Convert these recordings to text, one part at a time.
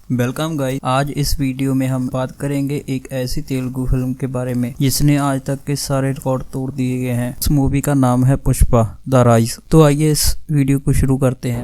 Welcome guys. आज इस video में हम बात करेंगे एक ऐसी तेलुगु फिल्म के बारे में जिसने आज तक के सारे रिकॉर्ड तोड़ दिए गए हैं। इस मूवी का नाम है पुष्पा द राइज। तो आइए इस वीडियो को शुरू करते हैं।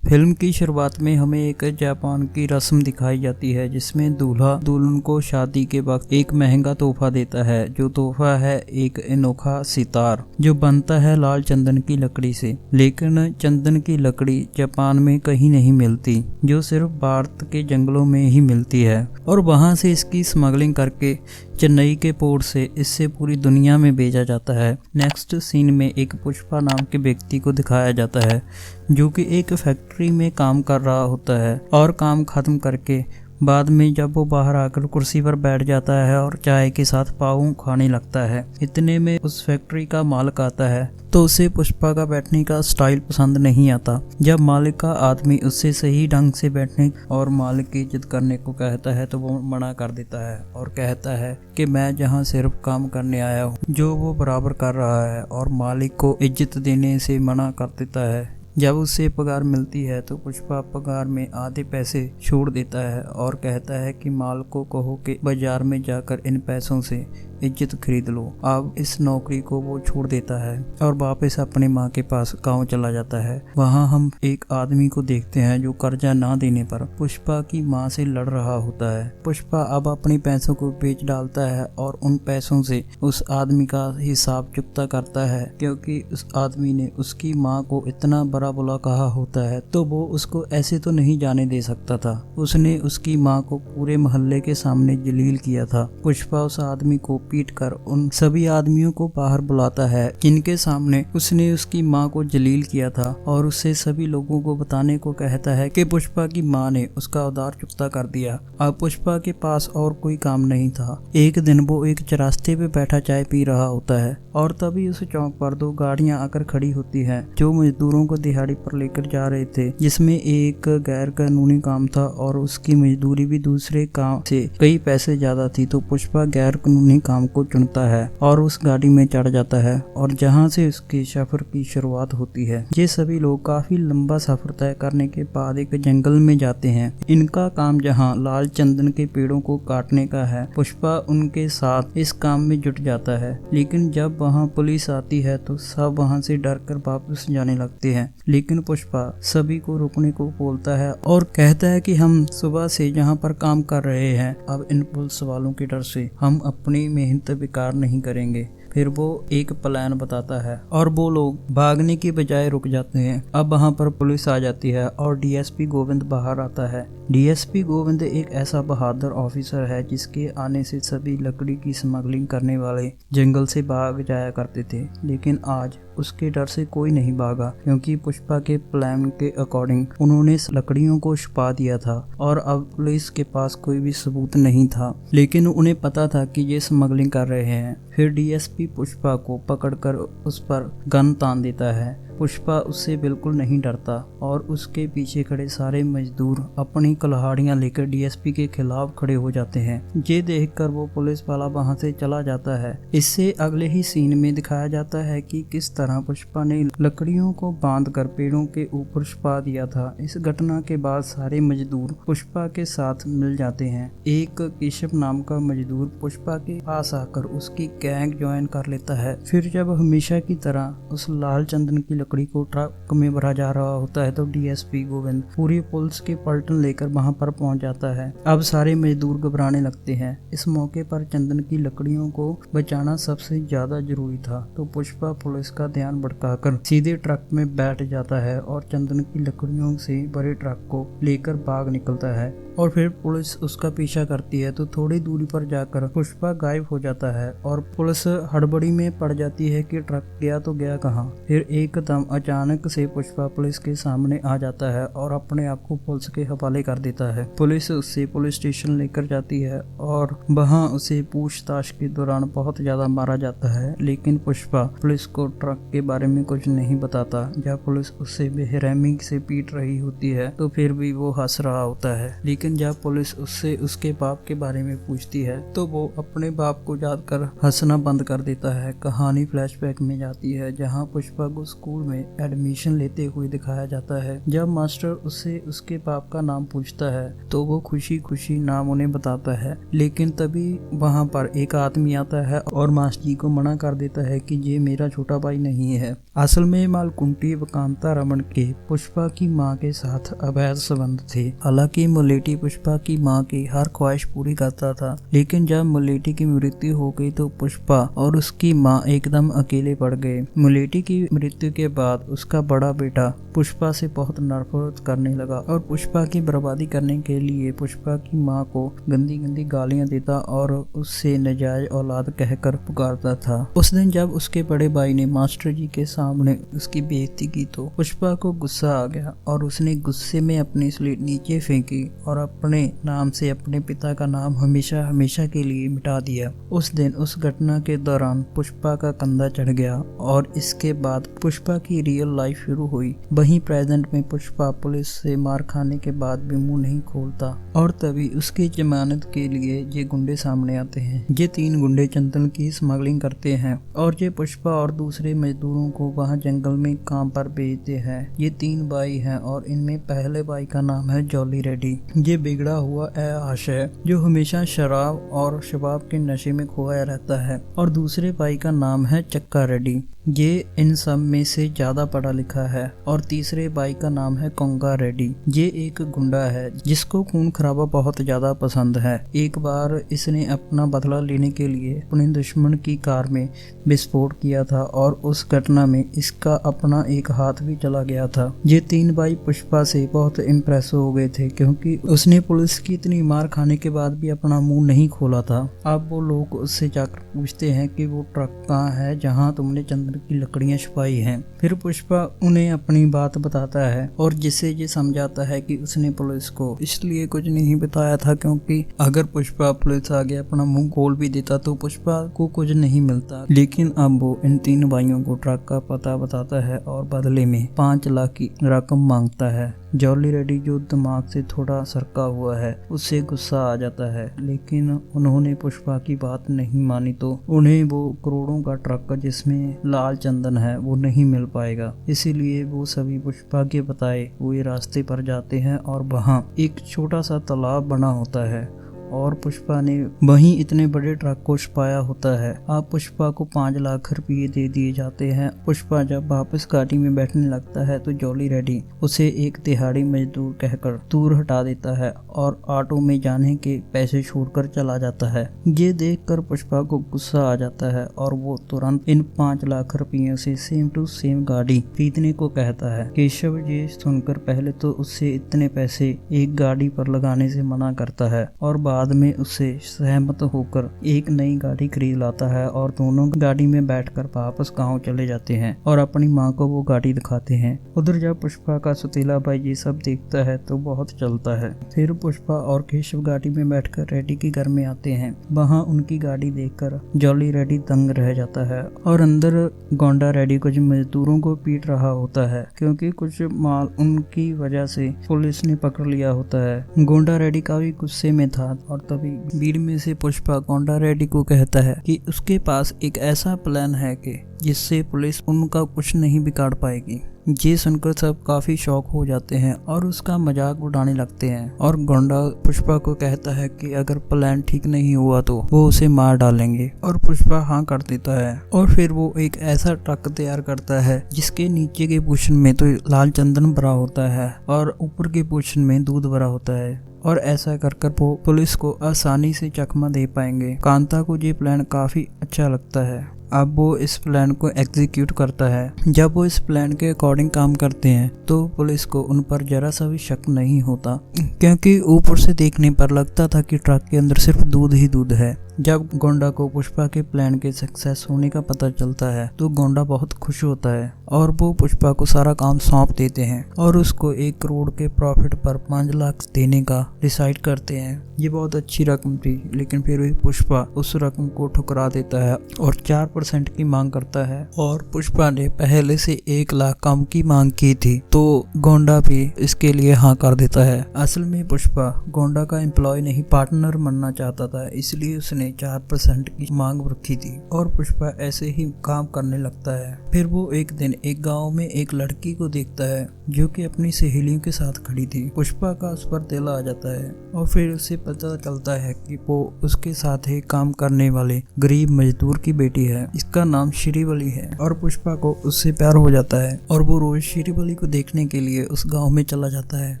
फिल्म की शुरुआत में हमें एक जापान की रस्म दिखाई जाती है जिसमें दूल्हा दुल्हन को शादी के वक्त एक महंगा तोहफा देता है। जो तोहफा है एक अनोखा सितार जो बनता है लाल चंदन की लकड़ी से। लेकिन चंदन की लकड़ी जापान में कहीं नहीं मिलती, जो सिर्फ भारत के जंगलों में ही मिलती है और वहां से इसकी स्मगलिंग करके चेन्नई के पोर्ट से इससे पूरी दुनिया में भेजा जाता है। नेक्स्ट सीन में एक पुष्पा नाम के व्यक्ति को दिखाया जाता है जो कि एक फैक्ट्री में काम कर रहा होता है और काम खत्म करके बाद में जब वो बाहर आकर कुर्सी पर बैठ जाता है और चाय के साथ पाव खाने लगता है, इतने में उस फैक्ट्री का मालिक आता है तो उसे पुष्पा का बैठने का स्टाइल पसंद नहीं आता। जब मालिक का आदमी उससे सही ढंग से बैठने और मालिक की इज्जत करने को कहता है तो वो मना कर देता है और कहता है कि मैं जहाँ सिर्फ काम करने आया हूँ, जो वो बराबर कर रहा है और मालिक को इज्जत देने से मना कर देता है। जब उसे पगार मिलती है तो पुष्पा पगार में आधे पैसे छोड़ देता है और कहता है कि माल को कहो कि बाजार में जाकर इन पैसों से इज्जत खरीद लो। अब इस नौकरी को वो छोड़ देता है और वापस अपनी माँ के पास गाँव चला जाता है। वहाँ हम एक आदमी को देखते हैं जो कर्जा ना देने पर पुष्पा की माँ से लड़ रहा होता है। पुष्पा अब अपनी पैसों को बेच डालता है और उन पैसों से उस आदमी का हिसाब चुकता करता है, क्योंकि उस आदमी ने उसकी माँ को इतना बड़ा बुरा कहा होता है तो वो उसको ऐसे तो नहीं जाने दे सकता था। उसने उसकी माँ को पूरे मोहल्ले के सामने जलील किया था। पुष्पा उस आदमी को पीट कर उन सभी आदमियों को बाहर बुलाता है जिनके सामने उसने उसकी माँ को जलील किया था और उससे सभी लोगों को बताने को कहता है कि पुष्पा की माँ ने उसका उधार चुकता कर दिया। अब पुष्पा के पास और कोई काम नहीं था। एक दिन वो एक चौरास्ते पे बैठा चाय पी रहा होता है और तभी उस चौक पर दो गाड़ियां आकर खड़ी होती हैं जो मजदूरों को दिहाड़ी पर लेकर जा रहे थे, जिसमें एक गैर कानूनी काम था और उसकी मजदूरी भी दूसरे काम से कई पैसे ज्यादा थी। तो पुष्पा गैर कानूनी काम को चुनता है और उस गाड़ी में चढ़ जाता है और जहां से उसके सफर की शुरुआत होती है। ये सभी लोग काफी लंबा सफर तय करने के बाद एक जंगल में जाते हैं। इनका काम जहां लाल चंदन के पेड़ों को काटने का है, पुष्पा उनके साथ इस काम में जुट जाता है। लेकिन जब वहां पुलिस आती है तो सब वहां से डरकर वापस जाने लगते हैं। लेकिन पुष्पा सभी को रुकने को बोलता है और कहता है कि हम सुबह से जहां पर काम कर रहे हैं, अब इन पुलिस वालों के डर से हम अपनी मेहनत बेकार नहीं करेंगे। फिर वो एक प्लान बताता है और वो लोग भागने की बजाय रुक जाते हैं। अब वहाँ पर पुलिस आ जाती है और डीएसपी गोविंद बाहर आता है। डीएसपी गोविंद एक ऐसा बहादुर ऑफिसर है जिसके आने से सभी लकड़ी की स्मगलिंग करने वाले जंगल से भाग जाया करते थे। लेकिन आज उसके डर से कोई नहीं भागा, क्योंकि पुष्पा के प्लान के अकॉर्डिंग उन्होंने लकड़ियों को छुपा दिया था और अब पुलिस के पास कोई भी सबूत नहीं था। लेकिन उन्हें पता था कि ये स्मगलिंग कर रहे हैं। फिर डीएसपी पुष्पा को पकड़कर उस पर गन तान देता है। पुष्पा उससे बिल्कुल नहीं डरता और उसके पीछे खड़े सारे मजदूर अपनी कुल्हाड़ियां लेकर डीएसपी के खिलाफ खड़े हो जाते हैं। ये देखकर वो पुलिस वाला वहां से चला जाता है। इससे अगले ही सीन में दिखाया जाता है कि किस तरह पुष्पा ने लकड़ियों को बांधकर पेड़ों के ऊपर छुपा दिया था। इस घटना के बाद सारे मजदूर पुष्पा के साथ मिल जाते हैं। एक केशव नाम का मजदूर पुष्पा के पास आकर उसकी गैंग ज्वाइन कर लेता है। फिर जब हमेशा की तरह उस लाल चंदन की लकड़ी को ट्रक में भरा जा रहा होता है तो डीएसपी गोविंद पूरी पुलिस के पलटन लेकर वहां पर पहुंच जाता है। अब सारे मजदूर घबराने लगते हैं। इस मौके पर चंदन की लकड़ियों को बचाना सबसे ज्यादा जरूरी था, तो पुष्पा पुलिस का ध्यान भटकाकर सीधे ट्रक में बैठ जाता है और चंदन की लकड़ियों से भरे ट्रक को लेकर भाग निकलता है और फिर पुलिस उसका पीछा करती है। तो थोड़ी दूरी पर जाकर पुष्पा गायब हो जाता है और पुलिस हड़बड़ी में पड़ जाती है कि ट्रक गया तो गया कहाँ। फिर एकदम एकदम अचानक से पुष्पा पुलिस के सामने आ जाता है और अपने आप को पुलिस के हवाले कर देता है। पुलिस उसे पुलिस स्टेशन लेकर जाती है और वहां उसे पूछताछ के दौरान बहुत ज्यादा मारा जाता है, लेकिन पुष्पा पुलिस को ट्रक के बारे में कुछ नहीं बताता। जब पुलिस उसे बेरहमी से पीट रही होती है तो फिर भी वो हंस रहा होता है, लेकिन जब पुलिस उससे उसके बाप के बारे में पूछती है तो वो अपने बाप को याद कर हंसना बंद कर देता है। कहानी फ्लैशबैक में जाती है जहां पुष्पा को स्कूल में एडमिशन लेते हुए दिखाया जाता है। जब मास्टर उससे उसके बाप का नाम पूछता है तो वो खुशी खुशी नाम उन्हें बताता है, लेकिन तभी वहां पर एक आदमी आता है और मास्टर जी को मना कर देता है कि ये मेरा छोटा भाई नहीं है। असल में मालकुंटी व कांता रमन के पुष्पा की माँ के साथ अवैध संबंध थे। हालांकि मुलेठी पुष्पा की माँ की हर ख्वाहिश पूरी करता था, लेकिन जब मुलेठी की मृत्यु हो गई तो पुष्पा और उसकी माँ एकदम अकेले पड़ गए। मुलेठी की मृत्यु के बाद उसका बड़ा बेटा पुष्पा से बहुत नफरत करने लगा और पुष्पा की बर्बादी करने के लिए पुष्पा की माँ को गंदी गंदी गालियां देता और उससे नाजायज औलाद कहकर पुकारता था। उस दिन जब उसके बड़े भाई ने मास्टर जी के सामने उसकी बेइज्जती की तो पुष्पा को गुस्सा आ गया और उसने गुस्से में अपनी स्लेट नीचे फेंकी और अपने नाम से अपने पिता का नाम हमेशा हमेशा के लिए मिटा दिया। उस दिन उस घटना के दौरान पुष्पा का कंधा चढ़ गया और इसके बाद पुष्पा की रियल लाइफ शुरू हुई। वहीं प्रेजेंट में पुष्पा पुलिस से मार खाने के बाद भी मुंह नहीं खोलता और तभी उसकी जमानत के लिए ये गुंडे सामने आते हैं। ये 3 गुंडे चंदन की स्मगलिंग करते हैं और ये पुष्पा और दूसरे मजदूरों को वहां जंगल में काम पर भेजते हैं। ये 3 भाई हैं और इनमें पहले भाई का नाम है जॉली रेड्डी। ये बिगड़ा हुआ ऐश है जो हमेशा शराब और शबाब के नशे में खोया रहता है और दूसरे भाई का नाम है चक्का रेड्डी। ये इन सब में से ज्यादा पढ़ा लिखा है और तीसरे भाई का नाम है कोंगा रेड्डी। ये एक गुंडा है जिसको खून खराबा बहुत ज्यादा पसंद है। एक बार इसने अपना बदला लेने के लिए अपने दुश्मन की कार में विस्फोट किया था और उस घटना में इसका अपना एक हाथ भी चला गया था। ये 3 भाई पुष्पा से बहुत इम्प्रेस हो गए थे क्योंकि उसने पुलिस की इतनी मार खाने के बाद भी अपना मुंह नहीं खोला था। अब वो लोग उससे जाकर पूछते हैं कि वो ट्रक कहाँ है जहाँ तुमने चंदन की लकड़ियां छुपाई हैं। फिर पुष्पा उन्हें अपनी बात बताता है और जिससे ये समझाता है कि उसने पुलिस को इसलिए कुछ नहीं बताया था क्योंकि अगर पुष्पा पुलिस आगे अपना मुंह खोल भी देता तो पुष्पा को कुछ नहीं मिलता। लेकिन अब वो इन 3 भाइयों को ट्रक का पता बताता है और बदले में 5 लाख की रकम मांगता है। जॉली रेड्डी जो दिमाग से थोड़ा सरका हुआ है उससे गुस्सा आ जाता है, लेकिन उन्होंने पुष्पा की बात नहीं मानी तो उन्हें वो करोड़ों का ट्रक जिसमें लाल चंदन है वो नहीं मिल पाएगा। इसीलिए वो सभी पुष्पा के बताए हुए रास्ते पर जाते हैं और वहाँ एक छोटा सा तालाब बना होता है और पुष्पा ने वहीं इतने बड़े ट्रक को छुपाया होता है। अब पुष्पा को 5 लाख रुपये दे दिए जाते हैं। पुष्पा जब वापस गाड़ी में बैठने लगता है तो जॉली रेड्डी उसे एक दिहाड़ी मजदूर कहकर दूर हटा देता है और ऑटो में जाने के पैसे छोड़कर चला जाता है। ये देखकर पुष्पा को गुस्सा आ जाता है और वो तुरंत इन 5 लाख रुपयों से सेम टू सेम गाड़ी खरीदने को कहता है। केशव ये सुनकर पहले तो उससे इतने पैसे एक गाड़ी पर लगाने से मना करता है और बाद में उससे सहमत होकर एक नई गाड़ी खरीद लाता है और दोनों गाड़ी में बैठकर वापस गांव चले जाते हैं और अपनी माँ को वो गाड़ी दिखाते हैं। उधर जब पुष्पा का सुतीला भाई ये सब देखता है तो बहुत चलता है। फिर पुष्पा और केशव गाड़ी में बैठकर रेड्डी के घर में आते हैं। वहाँ उनकी गाड़ी देखकर जॉली रेड्डी दंग रह जाता है और अंदर गोंडा रेड्डी कुछ मजदूरों को पीट रहा होता है क्योंकि कुछ माल उनकी वजह से पुलिस ने पकड़ लिया होता है। गोंडा रेड्डी काफी गुस्से में था और तभी भीड़ में से पुष्पा गोंडा रेड्डी को कहता है कि उसके पास एक ऐसा प्लान है कि जिससे पुलिस उनका कुछ नहीं बिगाड़ पाएगी। ये सुनकर सब काफी शौक हो जाते हैं और उसका मजाक उड़ाने लगते हैं और गोंडा पुष्पा को कहता है कि अगर प्लान ठीक नहीं हुआ तो वो उसे मार डालेंगे और पुष्पा हाँ कर देता है और फिर वो एक ऐसा ट्रक तैयार करता है जिसके नीचे के पोर्शन में तो लाल चंदन भरा होता है और ऊपर के पोर्शन में दूध भरा होता है और ऐसा कर वो पुलिस को आसानी से चकमा दे पाएंगे। कांता को ये प्लान काफी अच्छा लगता है। अब वो इस प्लान को एग्जीक्यूट करता है। जब वो इस प्लान के अकॉर्डिंग काम करते हैं तो पुलिस को उन पर जरा सा भी शक नहीं होता क्योंकि ऊपर से देखने पर लगता था कि ट्रक के अंदर सिर्फ दूध ही दूध है। जब गोंडा को पुष्पा के प्लान के सक्सेस होने का पता चलता है तो गोंडा बहुत खुश होता है और वो पुष्पा को सारा काम सौंप देते हैं और उसको 1 करोड़ के प्रॉफिट पर 5 लाख देने का डिसाइड करते हैं। ये बहुत अच्छी रकम थी, लेकिन फिर भी पुष्पा उस रकम को ठुकरा देता है और 4% की मांग करता है और पुष्पा ने पहले से 1 लाख कम की मांग की थी, तो गोंडा भी इसके लिए हाँ कर देता है। असल में पुष्पा गोंडा का एम्प्लॉय नहीं पार्टनर बनना चाहता था, इसलिए उसने 4% की मांग रखी थी और पुष्पा ऐसे ही काम करने लगता है। फिर वो एक दिन एक गांव में एक लड़की को देखता है जो कि अपनी सहेलियों के साथ खड़ी थी। पुष्पा का उस पर दिल आ जाता है और फिर उसे पता चलता है कि वो उसके साथ ही काम करने वाले गरीब मजदूर की बेटी है। इसका नाम श्रीवली है और पुष्पा को उससे प्यार हो जाता है और वो रोज श्रीवली को देखने के लिए उस गांव में चला जाता है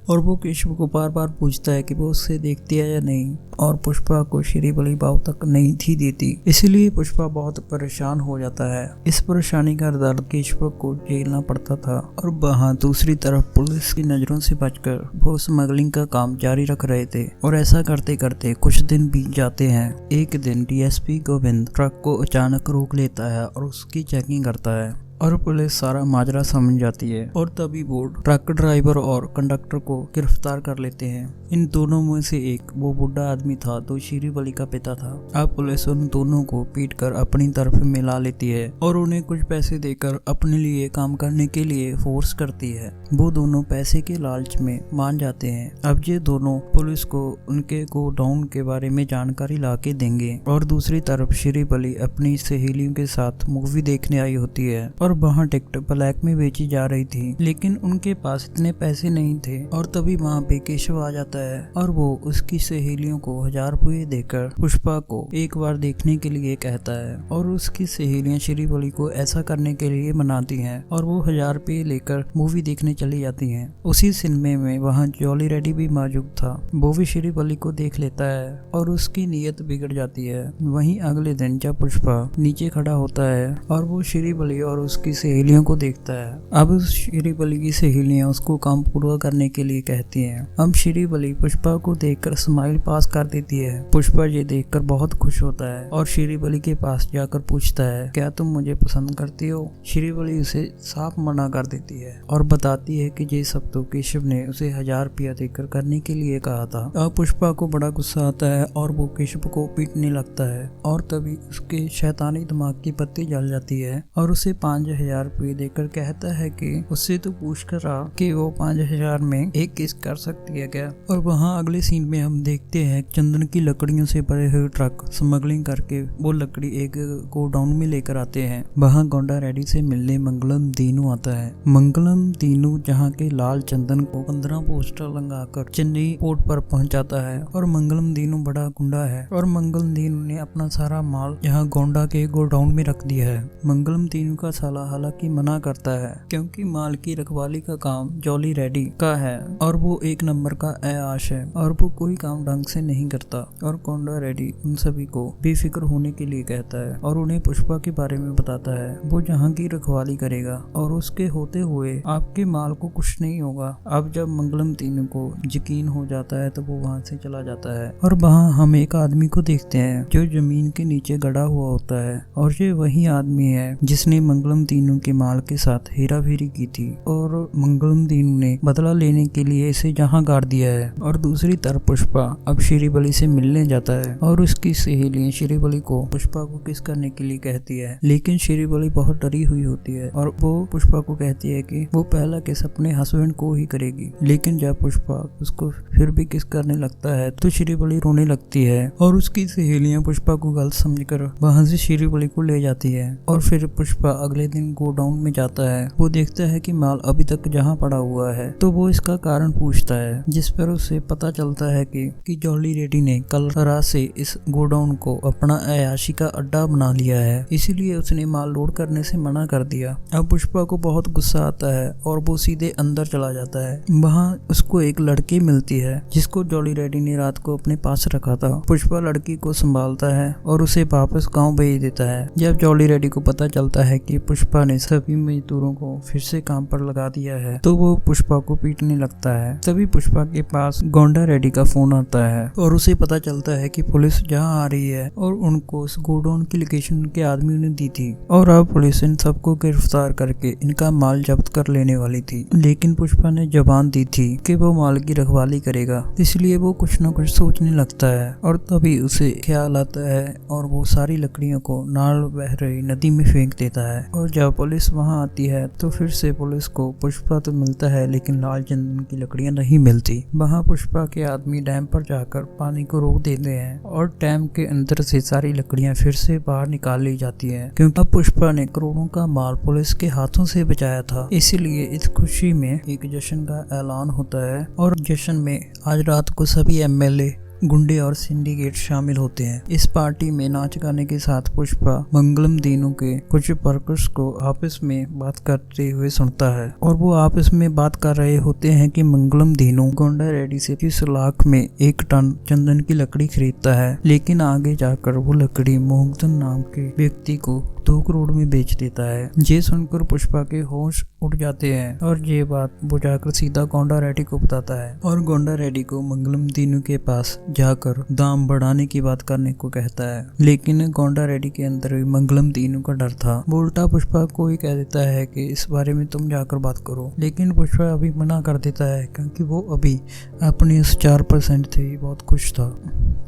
और वो केशव को बार बार पूछता है कि वो उससे देखती है या नहीं, और पुष्पा को श्रीवली भाव तक नहीं थी देती। इसलिए पुष्पा बहुत परेशान हो जाता है। इस परेशानी का दर्द केशव को झेलना पड़ता था और वहाँ दूसरी तरफ पुलिस की नजरों से बचकर वो स्मगलिंग का काम जारी रख रहे थे और ऐसा करते करते कुछ दिन बीत जाते हैं। एक दिन डीएसपी गोविंद ट्रक को अचानक रोक लेता है और उसकी चेकिंग करता है और पुलिस सारा माजरा समझ जाती है और तभी वो ट्रक ड्राइवर और कंडक्टर को गिरफ्तार कर लेते हैं। इन दोनों में से एक वो बुढ़ा आदमी था जो श्रीवली का पिता था। अब पुलिस उन दोनों को पीटकर अपनी तरफ मिला लेती है और उन्हें कुछ पैसे देकर अपने लिए काम करने के लिए फोर्स करती है। वो दोनों पैसे के लालच में मान जाते हैं। अब ये दोनों पुलिस को उनके गोडाउन के बारे में जानकारी ला के देंगे और दूसरी तरफ श्रीवली अपनी सहेलियों के साथ मूवी देखने आई होती है और वहाँ टिकट ब्लैक में बेची जा रही थी, लेकिन उनके पास इतने पैसे नहीं थे। और तभी वहाँ पे केशव आ जाता है और वो उसकी सहेलियों को 1000 रुपये देकर पुष्पा को एक बार देखने के लिए कहता है और उसकी सहेलियां श्रीवली को ऐसा करने के लिए मनाती हैं और वो 1000 रुपये लेकर मूवी देखने चली जाती हैं। उसी सिनेमा में वहाँ जॉली रेडी भी मौजूद था। वो भी श्रीवली को देख लेता है और उसकी नीयत बिगड़ जाती है। वहीं अगले दिन जब पुष्पा नीचे खड़ा होता है और वो श्रीवली और उसकी सहेलियों को देखता है। अब श्रीवली की सहेलियां उसको काम पूरा करने के लिए कहती हैं। अब श्रीवली पुष्पा को देखकर स्माइल पास कर देती है। पुष्पा ये देखकर बहुत खुश होता है और श्रीवली के पास जाकर पूछता है, क्या तुम मुझे पसंद करती हो? श्रीवली उसे साफ मना कर देती है और बताती है कि ये सब तो केशव ने उसे 1000 रुपया देकर करने के लिए कहा था। अब पुष्पा को बड़ा गुस्सा आता है और वो केशव को पीटने लगता है और तभी उसके शैतानी दिमाग की बत्ती जल जाती है और उसे 5000 रुपये देकर कहता है कि उससे तो पूछ कर रहा कि वो 5000 में एक किस कर सकती है क्या। और वहाँ अगले सीन में हम देखते हैं चंदन की लकड़ियों से भरे हुए ट्रक स्मगलिंग करके वो लकड़ी एक गोडाउन में लेकर आते हैं। वहाँ गोंडा रेड्डी से मिलने मंगलम दीनू आता है। मंगलम दीनू जहाँ के लाल चंदन को 15 पोस्टर लगाकर चेन्नई पोर्ट पर पहुँचाता है और मंगलम दीनू बड़ा गुंडा है और मंगलम दीनू ने अपना सारा माल यहाँ गोंडा के गोडाउन में रख दिया है। मंगलम दीनू का साला हालांकि मना करता है क्योंकि माल की रखवाली का काम जॉली रेड्डी का है और वो 1 नंबर का ऐश है और वो कोई काम ढंग से नहीं करता। और गोंडा रेड्डी उन सभी को बेफिक्र होने के लिए कहता है और उन्हें पुष्पा के बारे में बताता है। वो जहाँ की रखवाली करेगा और उसके होते हुए आपके माल को कुछ नहीं होगा। अब जब मंगलम दीनू को यकीन हो जाता है तो वो वहाँ से चला जाता है और वहाँ हम एक आदमी को देखते हैं जो जमीन के नीचे गड़ा हुआ होता है और ये वही आदमी है जिसने मंगलम दीनू के माल के साथ हेराफेरी की थी और मंगलम दीनू ने बदला लेने के लिए इसे जहां गाड़ दिया है। और दूसरी तरफ पुष्पा अब श्रीवली से मिलने जाता है और उसकी सहेलियां श्रीवली को पुष्पा को किस करने के लिए कहती है, लेकिन श्रीवली बहुत डरी हुई होती है और वो पुष्पा को कहती है कि वो पहला किस अपने हस्बैंड को ही करेगी। लेकिन जब पुष्पा उसको फिर भी किस करने लगता है तो श्रीवली रोने लगती है और उसकी सहेलियां पुष्पा को गलत समझकर वहां से श्रीवली को ले जाती है। और फिर पुष्पा अगले दिन गोडाउन में जाता है। वो देखता है कि माल अभी तक जहाँ पड़ा हुआ है तो वो इसका कारण पूछता है, जिस पर उसे पता चलता है कि जॉली रेड्डी ने कल रात से इस गोडाउन को अपना अयाशी का अड्डा बना लिया है, इसीलिए उसने माल लोड करने से मना कर दिया। अब पुष्पा को बहुत गुस्सा आता है और वो सीधे अंदर चला जाता है। वहाँ उसको एक लड़की मिलती है जिसको जॉली रेड्डी ने रात को अपने पास रखा था। पुष्पा लड़की को संभालता है और उसे वापस गाँव भेज देता है। जब जॉली रेड्डी को पता चलता है कि पुष्पा पुष्पा ने सभी मजदूरों को फिर से काम पर लगा दिया है तो वो पुष्पा को पीटने लगता है। तभी पुष्पा के पास गोंडा रेड्डी का फोन आता है और उसे पता चलता है कि पुलिस जहाँ आ रही है और उनको उस गोडाउन की लोकेशन उनके आदमियों ने दी थी और अब पुलिस इन सबको गिरफ्तार करके इनका माल जब्त कर लेने वाली थी। लेकिन पुष्पा ने जबान दी थी कि वो माल की रखवाली करेगा, इसलिए वो कुछ न कुछ सोचने लगता है और तभी उसे ख्याल आता है और वो सारी लकड़ियों को नाल बह रही नदी में फेंक देता है। और जब पुलिस वहां आती है तो फिर से पुलिस को पुष्पा तो मिलता है लेकिन लाल चंदन की लकड़ियां नहीं मिलती। वहां पुष्पा के आदमी डैम पर जाकर पानी को रोक देते हैं और डैम के अंदर से सारी लकड़ियां फिर से बाहर निकाल ली जाती है क्योंकि अब पुष्पा ने करोड़ों का माल पुलिस के हाथों से बचाया था। इसीलिए इस खुशी में एक जश्न का ऐलान होता है और जश्न में आज रात को सभी एमएलए, गुंडे और सिंडिकेट शामिल होते हैं। इस पार्टी में नाच गाने के साथ पुष्पा मंगलम दीनू के कुछ वर्कर्स को आपस में बात करते हुए सुनता है और वो आपस में बात कर रहे होते हैं कि मंगलम दीनू गोंडा रेड्डी से 30 लाख में 1 टन चंदन की लकड़ी खरीदता है, लेकिन आगे जाकर वो लकड़ी मोहम्मदन नाम के व्यक्ति को 2 करोड़ में बेच देता है। ये सुनकर पुष्पा के होश उड़ जाते हैं और ये बात वो जाकर सीधा गोंडा रेड्डी को बताता है और गोंडा रेड्डी को मंगलम दीनू के पास जाकर दाम बढ़ाने की बात करने को कहता है। लेकिन गोंडा रेड्डी के अंदर भी मंगलम दीनू का डर था। वो उल्टा पुष्पा को ही कह देता है कि इस बारे में तुम जाकर बात करो, लेकिन पुष्पा अभी मना कर देता है क्योंकि वो अभी अपनी उस 4% से बहुत खुश था।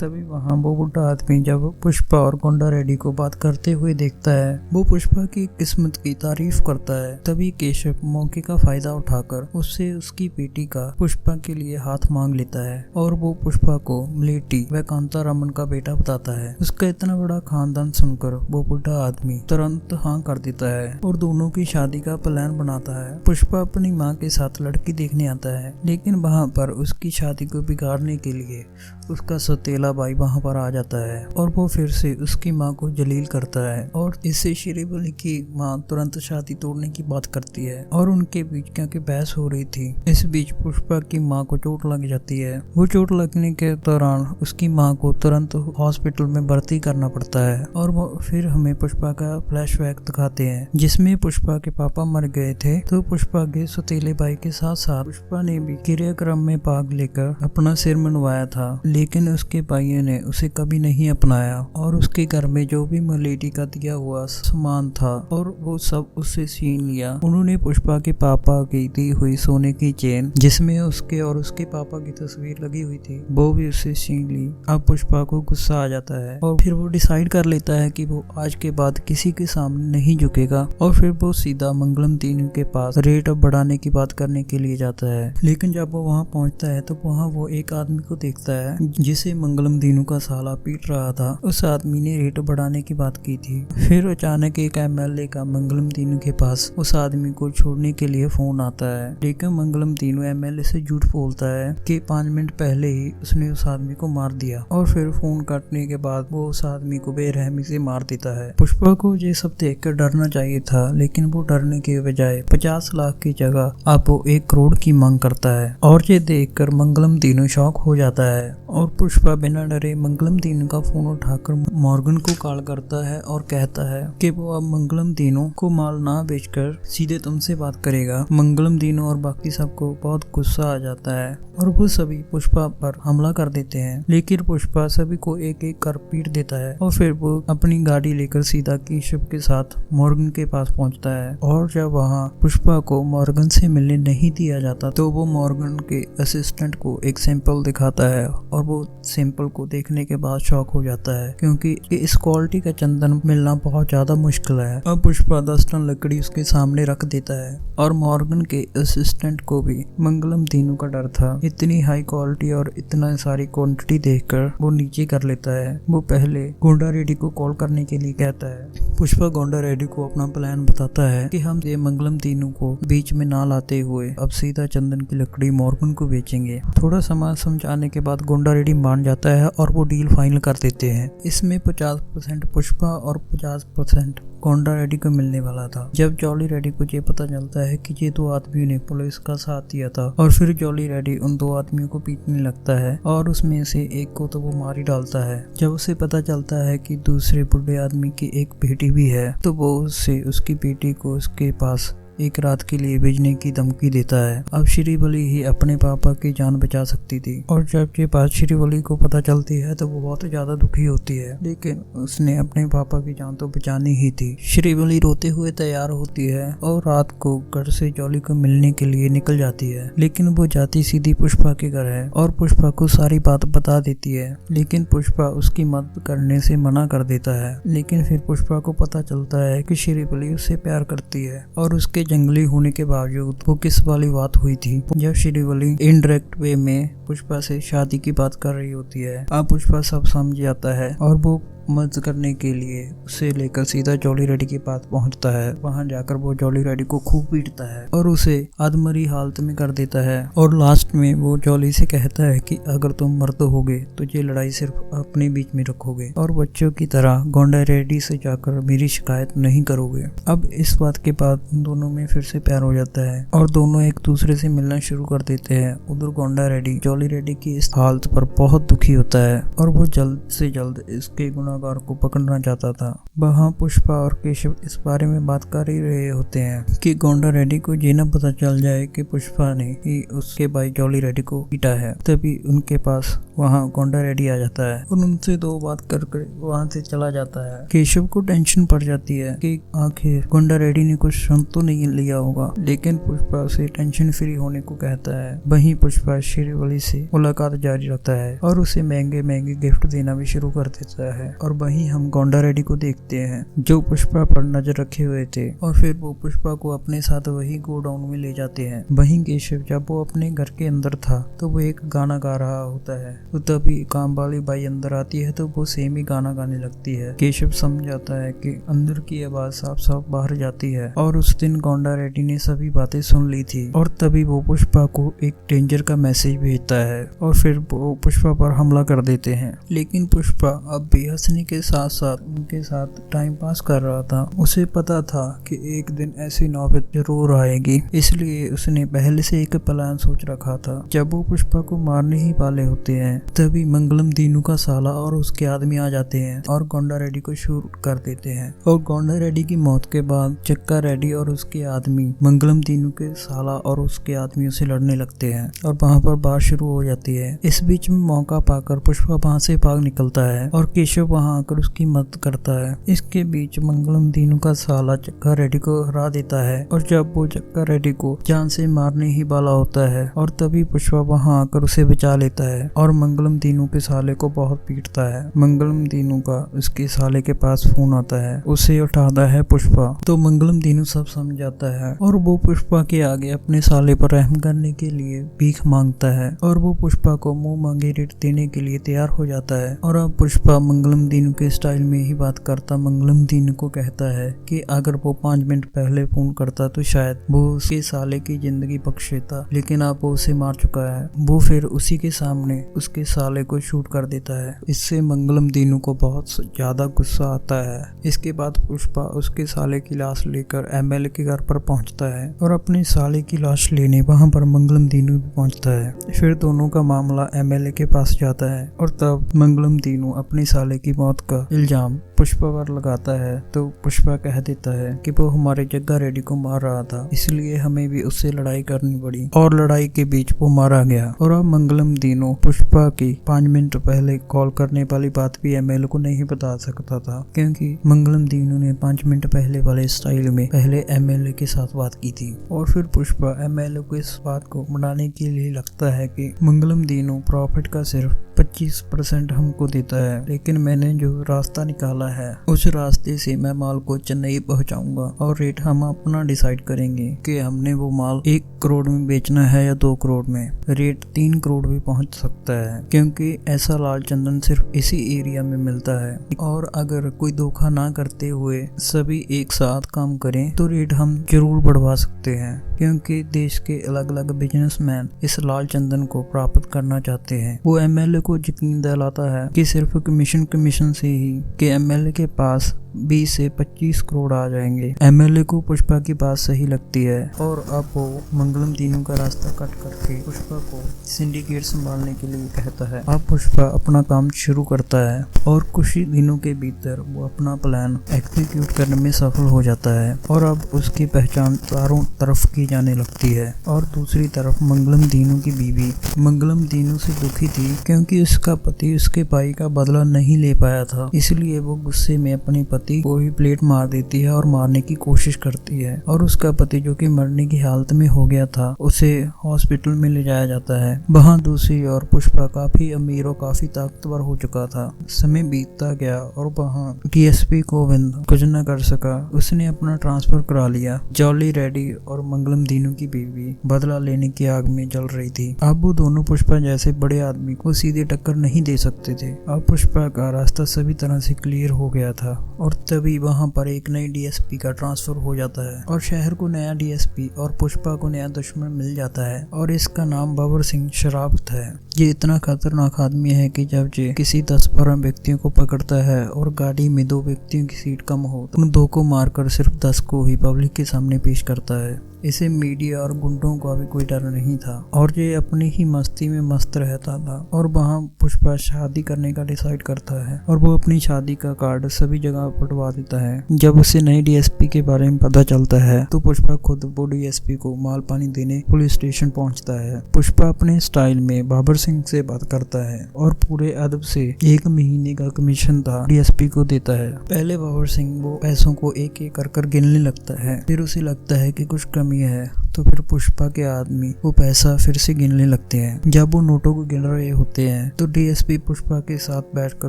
तभी वहाँ वो बुढ़ा आदमी जब पुष्पा और गोंडा रेड्डी को बात करते हुए देखता है, वो पुष्पा की किस्मत की तारीफ करता है। तभी केशव मौके का फायदा उठाकर उससे उसकी बेटी का पुष्पा के लिए हाथ मांग लेता है और वो पुष्पा को मलेटी व कांता रमन का बेटा बताता है। उसका इतना बड़ा खानदान सुनकर वो बुढ़ा आदमी तुरंत हाँ कर देता है और दोनों की शादी का प्लान बनाता है। पुष्पा अपनी माँ के साथ लड़की देखने आता है, लेकिन वहाँ पर उसकी शादी को बिगाड़ने के लिए उसका सौतेला भाई वहाँ पर आ जाता है और वो फिर से उसकी माँ को जलील करता है और इससे शेरेब अली की माँ तुरंत शादी तोड़ने की बात करती है और उनके बीच क्योंकि बहस हो रही थी। इस बीच पुष्पा की माँ को चोट लग जाती है। वो चोट लगने के दौरान उसकी माँ को तुरंत हॉस्पिटल में भर्ती करना पड़ता है और वो फिर हमें पुष्पा का फ्लैशबैक दिखाते हैं जिसमें पुष्पा के पापा मर गए थे। तो पुष्पा के सौतेले भाई के साथ साथ पुष्पा ने भी क्रियाक्रम में भाग लेकर अपना सिर मनवाया था, लेकिन उसके भाइयों ने उसे कभी नहीं अपनाया और उसके घर में जो भी मलेटी का दिया हुआ सामान था और वो सब उससे छीन लिया। उन्होंने पुष्पा के पापा की दी हुई सोने की चेन जिसमें उसके और उसके पापा की तस्वीर लगी हुई थी वो भी उससे छीन ली। अब पुष्पा को गुस्सा आ जाता है और फिर वो डिसाइड कर लेता है कि वो आज के बाद किसी के सामने नहीं झुकेगा और फिर वो सीधा मंगलम दीनू के पास रेट बढ़ाने की बात करने के लिए जाता है। लेकिन जब वो वहाँ पहुँचता है तो वहाँ वो एक आदमी को देखता है जिसे मंगलम दीनू का साला पीट रहा था। उस आदमी ने रेट बढ़ाने की बात की थी। फिर अचानक एक एमएलए का मंगलम दीनू के पास उस आदमी को छोड़ने के लिए फोन आता है, लेकिन मंगलम दीनू एमएलए से झूठ बोलता है कि 5 मिनट पहले ही उसने उस आदमी को मार दिया और फिर फोन काटने के बाद वो उस आदमी को बेरहमी से मार देता है। पुष्पा को ये सब देखकर डरना चाहिए था, लेकिन वो डरने के बजाय 50 लाख की जगह अब वो 1 करोड़ की मांग करता है और ये देखकर मंगलम दीनू शॉक हो जाता है और पुष्पा बिना डरे मंगलम दीनू का फोन उठाकर मॉर्गन को कॉल करता है और कहता है कि वो अब मंगलम दीनू को माल ना बेचकर सीधे तुमसे बात करेगा। मंगलम दीनू और बाकी सबको बहुत गुस्सा आ जाता है और वो सभी पुष्पा पर हमला कर देते हैं, लेकिन पुष्पा सभी को एक एक कर पीट देता है और फिर वो अपनी गाड़ी लेकर सीधा केशव के साथ मॉर्गन के पास पहुंचता है। और जब वहाँ पुष्पा को मॉर्गन से मिलने नहीं दिया जाता तो वो मॉर्गन के असिस्टेंट को एक सैंपल दिखाता है और वो सैंपल को देखने के बाद शॉक हो जाता है क्योंकि इस क्वालिटी का चंदन मिलना बहुत ज्यादा मुश्किल है। अब पुष्पा 10 टन लकड़ी उसके सामने रख देता है और मॉर्गन के असिस्टेंट को भी मंगलम दीनू का डर था। इतनी हाई क्वालिटी और इतना सारी क्वांटिटी देखकर वो नीचे कर लेता है। वो पहले गोंडा रेड्डी को कॉल करने के लिए कहता है। पुष्पा गोंडा रेड्डी को अपना प्लान बताता है कि हम ये मंगलम दीनू को बीच में ना लाते हुए अब सीधा चंदन की लकड़ी मॉर्गन को बेचेंगे। थोड़ा समय समझाने के बाद गोंडा रेड्डी मान जाता है और वो डील फाइनल कर देते हैं। इसमें 50% पुष्पा और 50% गोंडा रेड्डी को मिलने वाला था। जब जॉली रेड्डी को ये पता चलता है कि ये 2 आदमियों ने पुलिस का साथ दिया था और फिर जॉली रेड्डी उन 2 आदमियों को पीटने लगता है और उसमें से एक को तो वो मार ही डालता है। जब उसे पता चलता है कि दूसरे बुढ़े आदमी की एक बेटी भी है तो वो उससे उसकी बेटी को उसके पास एक रात के लिए भेजने की धमकी देता है। अब श्रीवली ही अपने पापा की जान बचा सकती थी और जब ये बात श्रीवली को पता चलती है तो वो बहुत ज्यादा दुखी होती है, लेकिन उसने अपने पापा की जान तो बचानी ही थी। श्रीवली रोते हुए तैयार होती है और रात को घर से जॉली को मिलने के लिए निकल जाती है, लेकिन वो जाती सीधी पुष्पा के घर है और पुष्पा को सारी बात बता देती है, लेकिन पुष्पा उसकी मदद करने से मना कर देता है। लेकिन फिर पुष्पा को पता चलता है कि श्रीवली उससे प्यार करती है और उसके जंगली होने के बावजूद वो किस वाली बात हुई थी जब श्रीवली इनडायरेक्ट वे में पुष्पा से शादी की बात कर रही होती है। अब पुष्पा सब समझ जाता है और वो मदद करने के लिए उसे लेकर सीधा जॉली रेड्डी के पास पहुंचता है। वहां जाकर वो जॉली रेड्डी को खूब पीटता है और उसे आदमरी हालत में कर देता है और लास्ट में वो जॉली से कहता है कि अगर तुम मर्द होगे तो ये लड़ाई सिर्फ अपने बीच में रखोगे और बच्चों की तरह गोंडा रेड्डी से जाकर मेरी शिकायत नहीं करोगे। अब इस बात के बाद उन दोनों में फिर से प्यार हो जाता है और दोनों एक दूसरे से मिलना शुरू कर देते हैं। उधर गोंडा रेड्डी जॉली रेड्डी की इस हालत पर बहुत दुखी होता है और वो जल्द से जल्द इसके गुनाहगार को पकड़ना चाहता था। वहाँ पुष्पा और केशव इस बारे में बात कर ही रहे होते हैं कि गोंडा रेड्डी को ये न पता चल जाए कि पुष्पा ने ही उसके भाई जॉली रेड्डी को पीटा है। तभी उनके पास वहाँ गोंडा रेड्डी आ जाता है और उनसे 2 बात कर वहाँ से चला जाता है। केशव को टेंशन पड़ जाती है कि आखिर गोंडा रेड्डी ने कुछ सुन तो नहीं लिया होगा, लेकिन पुष्पा उसे टेंशन फ्री होने को कहता है। वहीं पुष्पा श्रीवली से मुलाकात जारी रखता है और उसे महंगे महंगे गिफ्ट देना भी शुरू कर देता है। और वहीं हम गोंडा रेड्डी को देखते हैं जो पुष्पा पर नजर रखे हुए थे और फिर वो पुष्पा को अपने साथ वही गोडाउन में ले जाते हैं। वहीं केशव जब वो अपने घर के अंदर था तो वो एक गाना गा रहा होता है, तो तभी काम वाली बाई अंदर आती है तो वो सेम ही गाना गाने लगती है। केशव समझ जाता है कि अंदर की आवाज साफ साफ बाहर जाती है और उस दिन गोंडा रेड्डी ने सभी बातें सुन ली थी और तभी वो पुष्पा को एक डेंजर का मैसेज भेजता है और फिर वो पुष्पा पर हमला कर देते हैं। लेकिन पुष्पा अब भी हंसने के साथ साथ उनके साथ टाइम पास कर रहा था। उसे पता था कि एक दिन ऐसी नौबत जरूर आएगी, इसलिए उसने पहले से एक प्लान सोच रखा था। जब वो पुष्पा को मारने ही वाले होते हैं तभी मंगलम दीनू का साला और उसके आदमी आ जाते हैं और गोंडा रेड्डी को शूट कर देते हैं। और गोंडा रेड्डी की मौत के बाद चक्का रेड्डी और उसके आदमी मंगलम दीनू के साला और उसके आदमियों से लड़ने लगते हैं और वहाँ पर बात शुरू हो जाती है। इस बीच में मौका पाकर पुष्पा वहाँ से भाग निकलता है और केशव वहाँ आकर उसकी मदद करता है। इसके बीच मंगलम दीनू का साला चक्का रेड्डी को हरा देता है और जब वो चक्का रेड्डी को जान से मारने ही वाला होता है और तभी पुष्पा वहाँ आकर उसे बचा लेता है और मंगलम दीनू के साले को बहुत पीटता है। मंगलम दीनू का उसके साले के पास फोन आता है, उसे उठाता है पुष्पा। तो मंगलम दीनू सब समझ जाता है और वो पुष्पा के आगे अपने साले पर रहम करने के लिए भीख मांगता है और वो पुष्पा को मुंह मांगे रेट देने के लिए तैयार हो जाता है। और अब पुष्पा मंगलम दीनू के स्टाइल में ही बात करता मंगलम दीनू को कहता है कि अगर वो 5 मिनट पहले फोन करता तो शायद वो उसके साले की जिंदगी बख्श देता, लेकिन अब वो उसे मार चुका है। वो फिर उसी के सामने उसके साले को शूट कर देता है। इससे मंगलम दीनू को बहुत ज्यादा गुस्सा आता है। इसके बाद पुष्पा उसके साले की लाश लेकर एमएलए के घर पर पहुंचता है और अपने साले की लाश लेने वहां पर मंगलम दीनू भी पहुंचता है। फिर दोनों का मामला एमएलए के पास जाता है और तब मंगलम दीनू अपने साले की मौत का इल्जाम पुष्पा पर लगाता है। तो पुष्पा कह देता है कि वो हमारे जग्गा रेड्डी को मार रहा था, इसलिए हमें भी उससे लड़ाई करनी पड़ी और लड़ाई के बीच वो मारा गया। और अब मंगलम दीनू पुष्पा की 5 मिनट पहले कॉल करने वाली बात भी एमएलए को नहीं बता सकता था, क्योंकि मंगलम दीनू ने 5 मिनट पहले वाले स्टाइल में पहले एमएलए के साथ बात की थी। और फिर पुष्पा एमएलए को इस बात को मनाने के लिए लगता है कि मंगलम दीनू प्रॉफिट का सिर्फ 25% हमको देता है, लेकिन मैंने जो रास्ता निकाला वाला है। उस रास्ते से मैं माल को चेन्नई पहुंचाऊंगा और रेट हम अपना डिसाइड करेंगे कि हमने वो माल 1 करोड़ में बेचना है या 2 करोड़ में। रेट 3 करोड़ भी पहुंच सकता है, क्योंकि ऐसा लाल चंदन सिर्फ इसी एरिया में मिलता है। और अगर कोई धोखा ना करते हुए सभी एक साथ काम करें तो रेट हम जरूर बढ़वा सकते हैं, क्योंकि देश के अलग अलग बिजनेसमैन इस लाल चंदन को प्राप्त करना चाहते हैं। वो एमएलए को यकीन दिलाता है कि सिर्फ कमीशन से ही कि एमएलए के पास 20 से 25 करोड़ आ जाएंगे। एमएलए को पुष्पा की बात सही लगती है और अब वो मंगलम दीनू का रास्ता कट करके पुष्पा को सिंडिकेट संभालने के लिए कहता है। अब पुष्पा अपना काम शुरू करता है और कुछ ही दिनों के भीतर वो अपना प्लान एग्जीक्यूट करने में सफल हो जाता है और अब उसकी पहचान चारों तरफ की जाने लगती है। और दूसरी तरफ मंगलम दीनू की बीवी मंगलम दीनू से दुखी थी, क्योंकि उसका पति उसके भाई का बदला नहीं ले पाया था। इसलिए वो गुस्से में अपने पति को ही प्लेट मार देती है और मारने की कोशिश करती है। और उसका पति, जो कि मरने की हालत में हो गया था, उसे हॉस्पिटल में ले जाया जाता है। वहाँ दूसरी ओर पुष्पा काफी अमीर और काफी ताकतवर हो चुका था। समय बीतता गया और वहाँ डीएसपी गोविंद कुछ न कर सका। उसने अपना ट्रांसफर करा लिया। जॉली रेड्डी और मंगलम दीनू की बीवी बदला लेने की आग में जल रही थी। अब वो दोनों पुष्पा जैसे बड़े आदमी को सीधे टक्कर नहीं दे सकते थे। अब पुष्पा का रास्ता सभी तरह से क्लियर हो गया था और तभी वहां पर एक नई डीएसपी का ट्रांसफर हो जाता है और शहर को नया डीएसपी और पुष्पा को नया दुश्मन मिल जाता है और इसका नाम बाबर सिंह शरावत है। ये इतना खतरनाक आदमी है कि जब ये किसी 10-12 व्यक्तियों को पकड़ता है और गाड़ी में 2 व्यक्तियों की सीट कम हो तो उन 2 को मारकर सिर्फ 10 को ही पब्लिक के सामने पेश करता है। इसे मीडिया और गुंडों का भी कोई डर नहीं था और ये अपनी ही मस्ती में मस्त रहता था। और वहाँ पुष्पा शादी करने का डिसाइड करता है और वो अपनी शादी का कार्ड सभी जगह बंटवा देता है। जब उसे नए डीएसपी के बारे में पता चलता है तो पुष्पा खुद वो डीएसपी को माल पानी देने पुलिस स्टेशन पहुंचता है। पुष्पा अपने स्टाइल में बाबर सिंह से बात करता है और पूरे अदब से 1 महीने का कमीशन था डीएसपी को देता है। पहले बाबर सिंह वो पैसों को एक एक कर गिनने लगता है, फिर उसे लगता है कि कुछ कमी है तो फिर पुष्पा के आदमी वो पैसा फिर से गिनने लगते हैं। जब वो नोटों को गिन रहे होते हैं तो डीएसपी पुष्पा के साथ बैठकर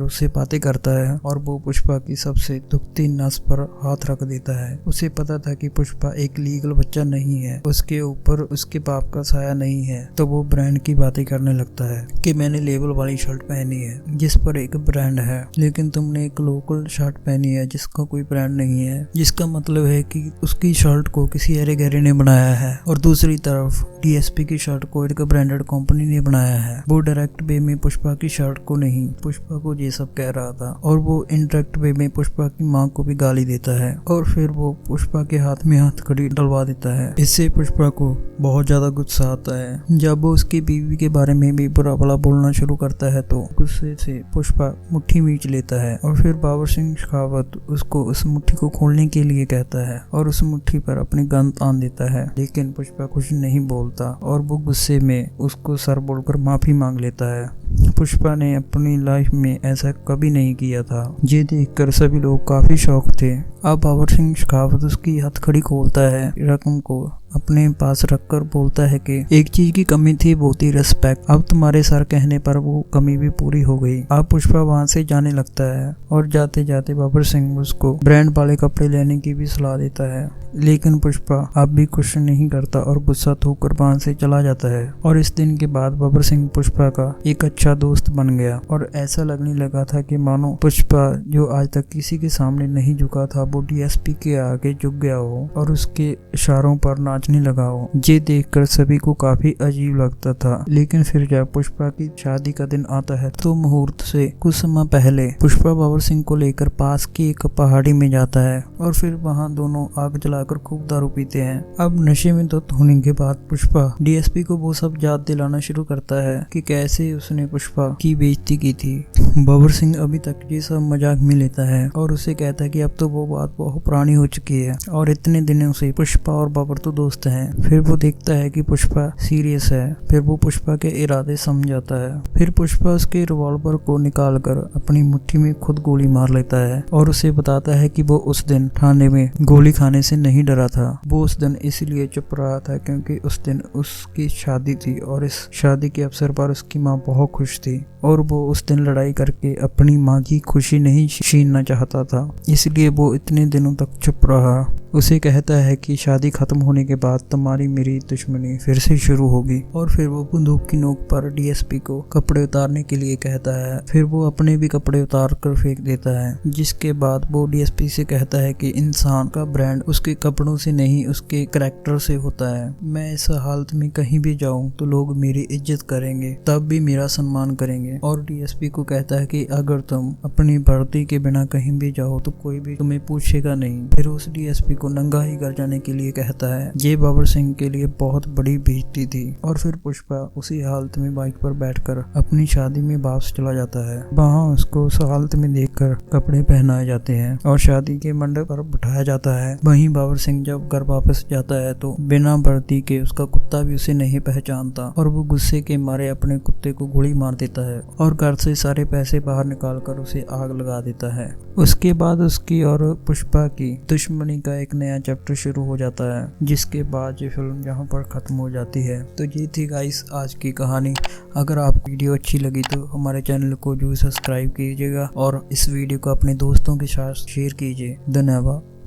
उससे बातें करता है और वो पुष्पा की सबसे दुखती नस पर हाथ रख देता है। उसे पता था कि पुष्पा एक लीगल बच्चा नहीं है, उसके ऊपर उसके बाप का साया नहीं है। तो वो ब्रांड की बातें करने लगता है कि मैंने लेबल वाली शर्ट पहनी है जिस पर एक ब्रांड है, लेकिन तुमने एक लोकल शर्ट पहनी है जिसका कोई ब्रांड नहीं है, जिसका मतलब है कि उसकी शर्ट को किसी अरे गहरे ने बनाया है और दूसरी तरफ डीएसपी की शर्ट को एक ब्रांडेड कंपनी ने बनाया है। वो डायरेक्ट वे में पुष्पा की शर्ट को नहीं, पुष्पा को ये सब कह रहा था और वो इनडायरेक्ट वे में पुष्पा की माँ को भी गाली देता है और फिर वो पुष्पा के हाथ में हथकड़ी डलवा देता है। इससे पुष्पा को बहुत ज्यादा गुस्सा आता है। जब वो उसकी बीवी के बारे में भी बुरा भला बोलना शुरू करता है तो गुस्से से पुष्पा मुट्ठी मींच लेता है और फिर बाबर सिंह शेखावत उसको उस मुट्ठी को खोलने के लिए कहता है और उस मुट्ठी पर अपनी गन तान देता है, लेकिन पुष्पा कुछ नहीं बोलता और वो गुस्से में उसको सर बोलकर माफी मांग लेता है। पुष्पा ने अपनी लाइफ में ऐसा कभी नहीं किया था। ये देखकर सभी लोग काफी शौक थे। अब बाबर सिंह शेखावत उसकी हथकड़ी खोलता है, रकम को अपने पास रखकर बोलता है कि एक चीज की कमी थी, वो थी रिस्पेक्ट। अब तुम्हारे सर कहने पर वो कमी भी पूरी हो गई। अब पुष्पा वहां से जाने लगता है और जाते जाते बाबर सिंह उसको ब्रांड वाले कपड़े लेने की भी सलाह देता है, लेकिन पुष्पा अब भी कुछ नहीं करता और गुस्सा थूककर वहां से चला जाता है। और इस दिन के बाद बाबर सिंह पुष्पा का एक अच्छा दोस्त बन गया और ऐसा लगने लगा था कि मानो पुष्पा, जो आज तक किसी के सामने नहीं झुका था, वो डीएसपी के आगे झुक गया हो और उसके इशारों पर नाचने लगा हो। ये देखकर सभी को काफी अजीब लगता था। लेकिन फिर जब पुष्पा की शादी का दिन आता है तो मुहूर्त से कुछ समय पहले पुष्पा बाबर सिंह को लेकर पास की एक पहाड़ी में जाता है और फिर वहाँ दोनों आग जलाकर खूब दारू पीते हैं। अब नशे में धुत होने के बाद पुष्पा डीएसपी को वो सब याद दिलाना शुरू करता है कि कैसे उसने पुष्पा की बेइज्जती की थी। बाबर सिंह अभी तक ये सब मजाक में लेता है और उसे कहता है कि अब तो वो बात बहुत पुरानी हो चुकी है और इतने दिनों से पुष्पा और बाबर तो दोस्त हैं। फिर वो देखता है कि पुष्पा सीरियस है, फिर वो पुष्पा के इरादे समझाता है। फिर पुष्पा उसके रिवॉल्वर को निकालकर अपनी मुट्ठी में खुद गोली मार लेता है और उसे बताता है कि वो उस दिन थाने में गोली खाने से नहीं डरा था। वो उस दिन इसलिए चुप रहा था क्योंकि उस दिन उसकी शादी थी और इस शादी के अवसर पर उसकी माँ बहुत खुश थी और वो उस दिन लड़ाई करके अपनी माँ की खुशी नहीं छीनना चाहता था, इसलिए वो इतने दिनों तक चुप रहा। उसे कहता है कि शादी खत्म होने के बाद तुम्हारी मेरी दुश्मनी फिर से शुरू होगी और फिर वो बंदूक की नोक पर डीएसपी को कपड़े उतारने के लिए कहता है। फिर वो अपने भी कपड़े उतार कर फेंक देता है, जिसके बाद वो डीएसपी से कहता है कि इंसान का ब्रांड उसके कपड़ों से नहीं उसके करैक्टर से होता है। मैं इस हालत में कहीं भी जाऊं तो लोग मेरी इज्जत करेंगे, तब भी मेरा सम्मान करेंगे। और डीएसपी को कहता है कि अगर तुम अपनी वर्दी के बिना कहीं भी जाओ तो कोई भी तुम्हें पूछेगा नहीं। फिर उस डीएसपी को नंगा ही घर जाने के लिए कहता है। ये बाबर सिंह के लिए बहुत बड़ी बेइज्जती थी और फिर पुष्पा उसी हालत में बाइक पर बैठकर अपनी शादी में वापस चला जाता है। वहाँ उसको उस हालत में देखकर कपड़े पहनाए जाते हैं और शादी के मंडप पर बिठाया जाता है। वहीं बाबर सिंह जब घर वापस जाता है तो बिना वर्दी के उसका कुत्ता भी उसे नहीं पहचानता और वो गुस्से के मारे अपने कुत्ते को गोली मार देता है और घर से सारे पैसे बाहर निकालकर उसे आग लगा देता है। उसके बाद उसकी और पुष्पा की दुश्मनी का एक नया चैप्टर शुरू हो जाता है, जिसके बाद ये फिल्म यहाँ पर खत्म हो जाती है। तो ये थी गाइस आज की कहानी। अगर आपको वीडियो अच्छी लगी तो हमारे चैनल को जरूर सब्सक्राइब कीजिएगा और इस वीडियो को अपने दोस्तों के साथ शेयर कीजिए। धन्यवाद।